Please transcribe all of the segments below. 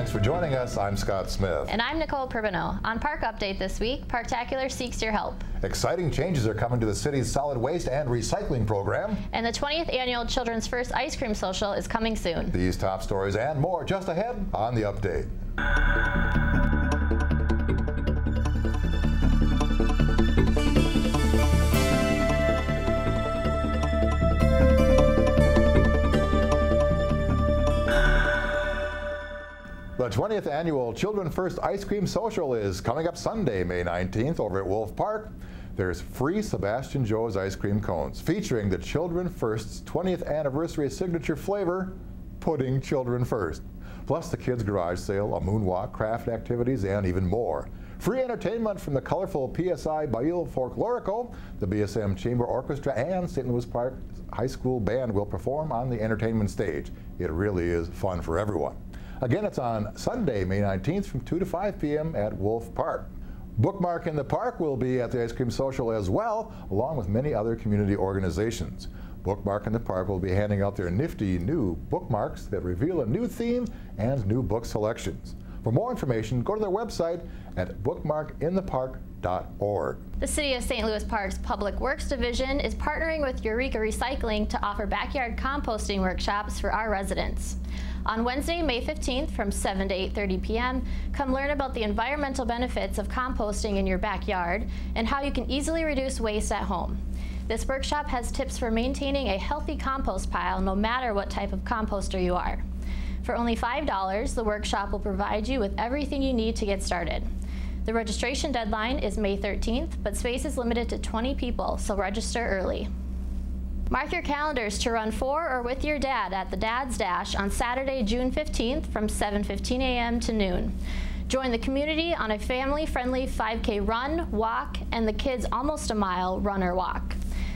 Thanks for joining us. I'm Scott Smith. And I'm Nicole Perbino. On Park Update this week, Parktacular seeks your help. Exciting changes are coming to the city's solid waste and recycling program. And the 20th annual Children's First Ice Cream Social is coming soon. These top stories and more just ahead on The Update. The 20th annual Children First Ice Cream Social is coming up Sunday, May 19th over at Wolf Park. There's free Sebastian Joe's ice cream cones featuring the Children First's 20th anniversary signature flavor, Pudding Children First. Plus the Kids Garage Sale, a moonwalk, craft activities, and even more. Free entertainment from the colorful PSI Baile Folklorico, the BSM Chamber Orchestra, and St. Louis Park High School Band will perform on the entertainment stage. It really is fun for everyone. Again, it's on Sunday, May 19th from 2 to 5 p.m. at Wolf Park. Bookmark in the Park will be at the Ice Cream Social as well, along with many other community organizations. Bookmark in the Park will be handing out their nifty new bookmarks that reveal a new theme and new book selections. For more information, go to their website at bookmarkinthepark.org. The City of St. Louis Park's Public Works Division is partnering with Eureka Recycling to offer backyard composting workshops for our residents. On Wednesday, May 15th from 7 to 8:30 p.m., come learn about the environmental benefits of composting in your backyard and how you can easily reduce waste at home. This workshop has tips for maintaining a healthy compost pile no matter what type of composter you are. For only $5, the workshop will provide you with everything you need to get started. The registration deadline is May 13th, but space is limited to 20 people, so register early. Mark your calendars to run for or with your dad at the Dad's Dash on Saturday, June 15th from 7:15 a.m. to noon. Join the community on a family-friendly 5K run, walk, and the kids almost a mile run or walk.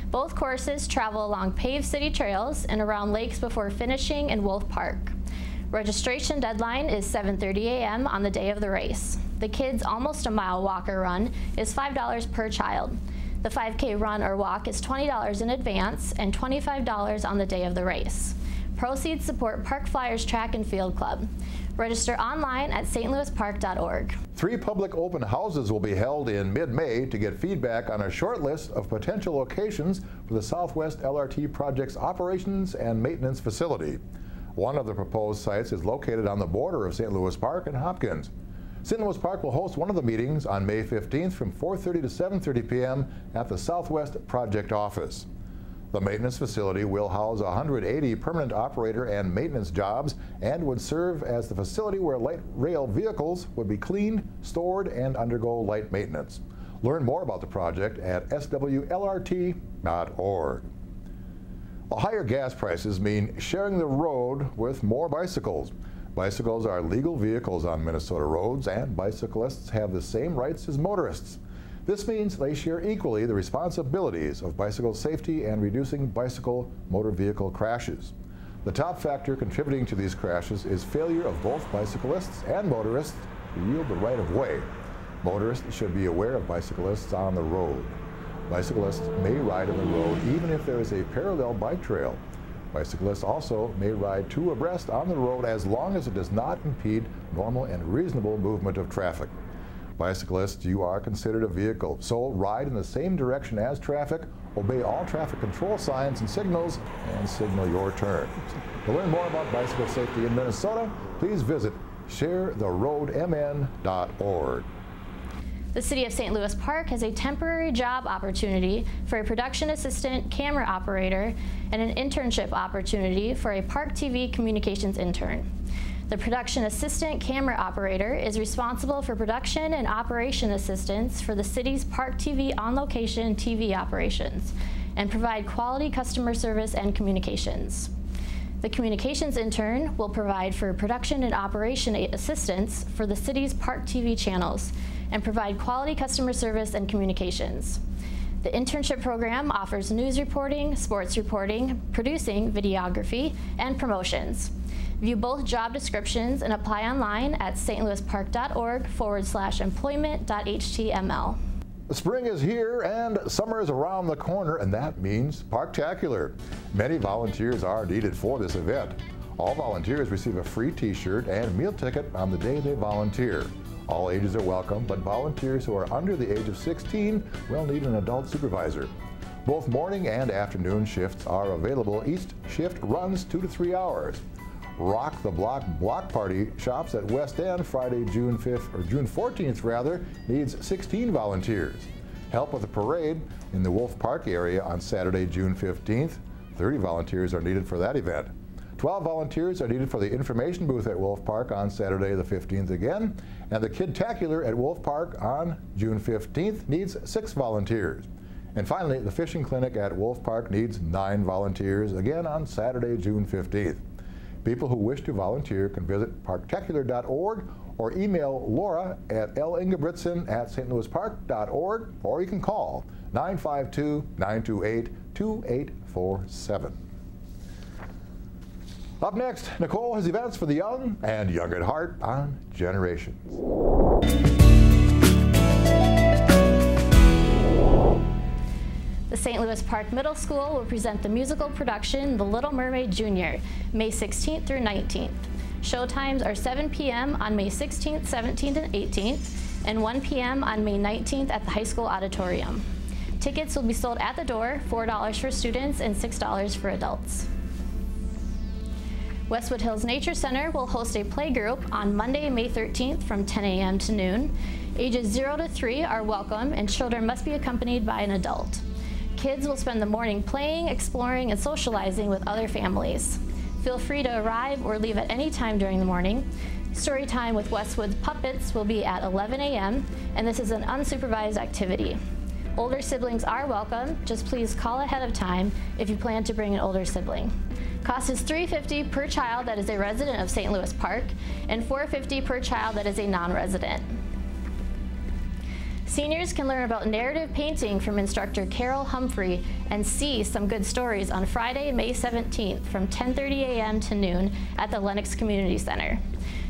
Both courses travel along paved city trails and around lakes before finishing in Wolf Park. Registration deadline is 7:30 a.m. on the day of the race. The kids almost a mile walk or run is $5 per child. The 5K run or walk is $20 in advance and $25 on the day of the race. Proceeds support Park Flyers Track and Field Club. Register online at stlouispark.org. 3 public open houses will be held in mid-May to get feedback on a short list of potential locations for the Southwest LRT project's operations and maintenance facility. One of the proposed sites is located on the border of St. Louis Park and Hopkins. St. Louis Park will host one of the meetings on May 15th from 4:30 to 7:30 p.m. at the Southwest Project Office. The maintenance facility will house 180 permanent operator and maintenance jobs and would serve as the facility where light rail vehicles would be cleaned, stored, and undergo light maintenance. Learn more about the project at swlrt.org. Well, higher gas prices mean sharing the road with more bicycles. Bicycles are legal vehicles on Minnesota roads, and bicyclists have the same rights as motorists. This means they share equally the responsibilities of bicycle safety and reducing bicycle motor vehicle crashes. The top factor contributing to these crashes is failure of both bicyclists and motorists to yield the right of way. Motorists should be aware of bicyclists on the road. Bicyclists may ride on the road even if there is a parallel bike trail. Bicyclists also may ride 2 abreast on the road as long as it does not impede normal and reasonable movement of traffic. Bicyclists, you are considered a vehicle, so ride in the same direction as traffic, obey all traffic control signs and signals, and signal your turn. To learn more about bicycle safety in Minnesota, please visit sharetheroadmn.org. The City of St. Louis Park has a temporary job opportunity for a production assistant, camera operator, and an internship opportunity for a Park TV communications intern. The production assistant camera operator is responsible for production and operation assistance for the city's Park TV on-location TV operations and provide quality customer service and communications. The communications intern will provide for production and operation assistance for the city's Park TV channels and provide quality customer service and communications. The internship program offers news reporting, sports reporting, producing, videography, and promotions. View both job descriptions and apply online at stlouispark.org/employment.html. Spring is here and summer is around the corner, and that means Parktacular. Many volunteers are needed for this event. All volunteers receive a free t-shirt and meal ticket on the day they volunteer. All ages are welcome, but volunteers who are under the age of 16 will need an adult supervisor. Both morning and afternoon shifts are available. Each shift runs 2 to 3 hours. Rock the Block Party shops at West End Friday, June 14th rather, needs 16 volunteers. Help with the parade in the Wolf Park area on Saturday, June 15th. 30 volunteers are needed for that event. 12 volunteers are needed for the information booth at Wolf Park on Saturday the 15th again, and the Kidtacular at Wolf Park on June 15th needs 6 volunteers. And finally, the fishing clinic at Wolf Park needs 9 volunteers again on Saturday, June 15th. People who wish to volunteer can visit parktacular.org or email Laura at lingebrigtsen@stlouispark.org, or you can call 952-928-2847. Up next, Nicole has events for the young and young at heart on Generations. The St. Louis Park Middle School will present the musical production The Little Mermaid Jr., May 16th through 19th. Showtimes are 7 p.m. on May 16th, 17th, and 18th, and 1 p.m. on May 19th at the high school auditorium. Tickets will be sold at the door, $4 for students and $6 for adults. Westwood Hills Nature Center will host a playgroup on Monday, May 13th from 10 a.m. to noon. Ages 0 to 3 are welcome, and children must be accompanied by an adult. Kids will spend the morning playing, exploring, and socializing with other families. Feel free to arrive or leave at any time during the morning. Story time with Westwood Puppets will be at 11 a.m., and this is an unsupervised activity. Older siblings are welcome. Just please call ahead of time if you plan to bring an older sibling. Cost is $350 per child that is a resident of St. Louis Park and $450 per child that is a non-resident. Seniors can learn about narrative painting from instructor Carol Humphrey and see some good stories on Friday, May 17th from 10:30 a.m. to noon at the Lennox Community Center.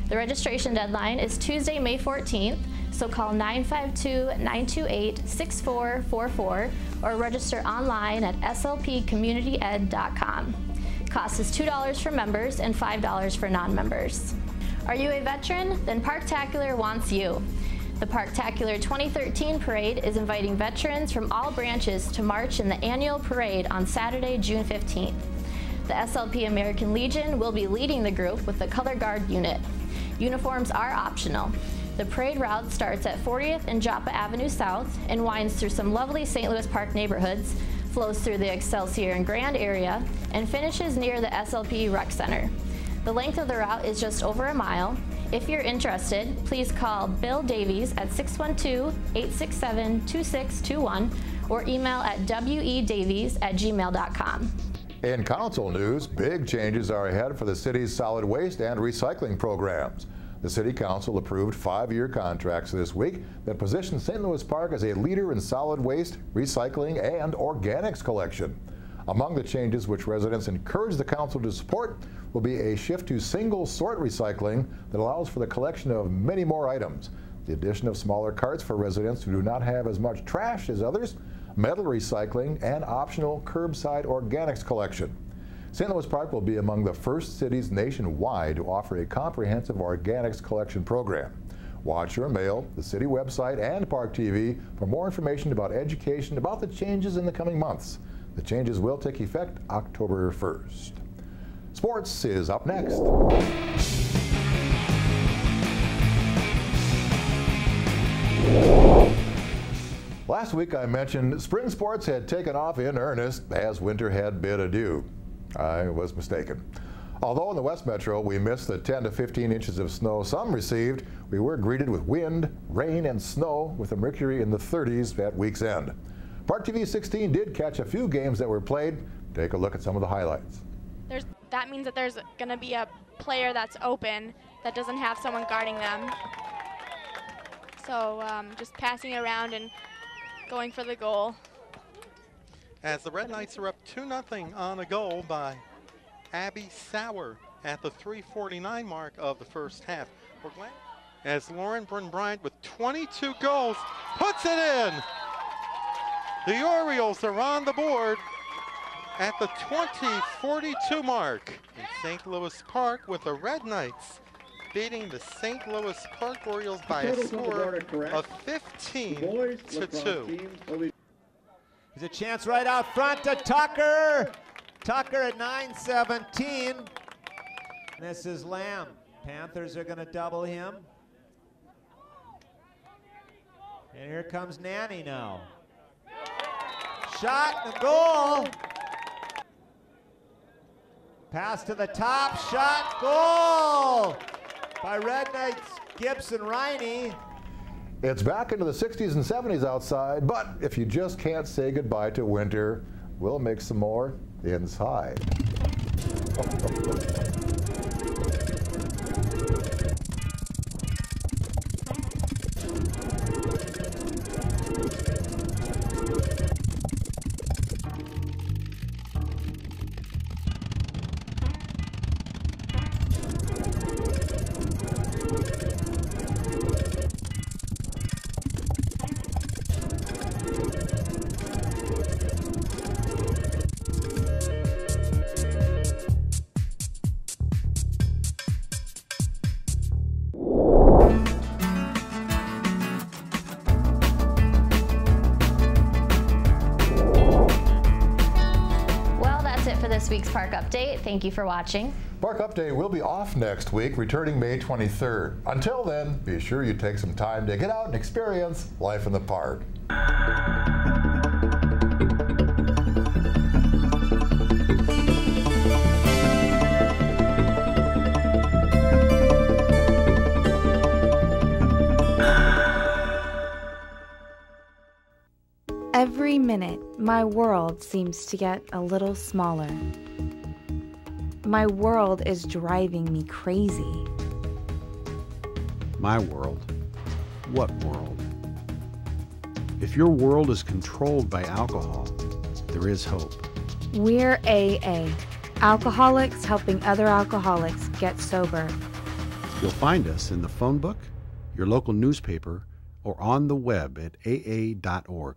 The registration deadline is Tuesday, May 14th, so call 952-928-6444 or register online at slpcommunityed.com. Cost is $2 for members and $5 for non-members. Are you a veteran? Then Parktacular wants you. The Parktacular 2013 parade is inviting veterans from all branches to march in the annual parade on Saturday, June 15th. The SLP American Legion will be leading the group with the Color Guard unit. Uniforms are optional. The parade route starts at 40th and Joppa Avenue South and winds through some lovely St. Louis Park neighborhoods, flows through the Excelsior and Grand area, and finishes near the SLP Rec Center. The length of the route is just over a mile. If you're interested, please call Bill Davies at 612-867-2621 or email at wedavies@gmail.com. In council news, big changes are ahead for the city's solid waste and recycling programs. The City Council approved 5-year contracts this week that position St. Louis Park as a leader in solid waste, recycling, and organics collection. Among the changes which residents encourage the council to support will be a shift to single sort recycling that allows for the collection of many more items, the addition of smaller carts for residents who do not have as much trash as others, metal recycling, and optional curbside organics collection. St. Louis Park will be among the first cities nationwide to offer a comprehensive organics collection program. Watch your mail, the city website, and Park TV for more information about education about the changes in the coming months. The changes will take effect October 1st. Sports is up next. Last week I mentioned spring sports had taken off in earnest as winter had bid adieu. I was mistaken. Although in the West Metro we missed the 10 to 15 inches of snow some received, we were greeted with wind, rain, and snow with the mercury in the 30s at week's end. Park TV 16 did catch a few games that were played. Take a look at some of the highlights. That means that there's going to be a player that's open that doesn't have someone guarding them. So just passing it around and going for the goal. As the Red Knights are up 2-0 on a goal by Abby Sauer at the 3:49 mark of the first half. We're glad as Lauren Bryn-Bryant with 22 goals puts it in. The Orioles are on the board at the 20:42 mark in St. Louis Park, with the Red Knights beating the St. Louis Park Orioles by a score of 15-2. There's a chance right out front to Tucker. Tucker at 9:17. This is Lamb. Panthers are going to double him. And here comes Nanny now. Shot and a goal. Pass to the top, shot, goal by Red Knights, Gibson Riney. It's back into the 60s and 70s outside, but if you just can't say goodbye to winter, we'll make some more inside. This week's Park Update. Thank you for watching. Park Update will be off next week, returning May 23rd. Until then, be sure you take some time to get out and experience life in the park. Every minute, my world seems to get a little smaller. My world is driving me crazy. My world? What world? If your world is controlled by alcohol, there is hope. We're AA, alcoholics helping other alcoholics get sober. You'll find us in the phone book, your local newspaper, or on the web at aa.org.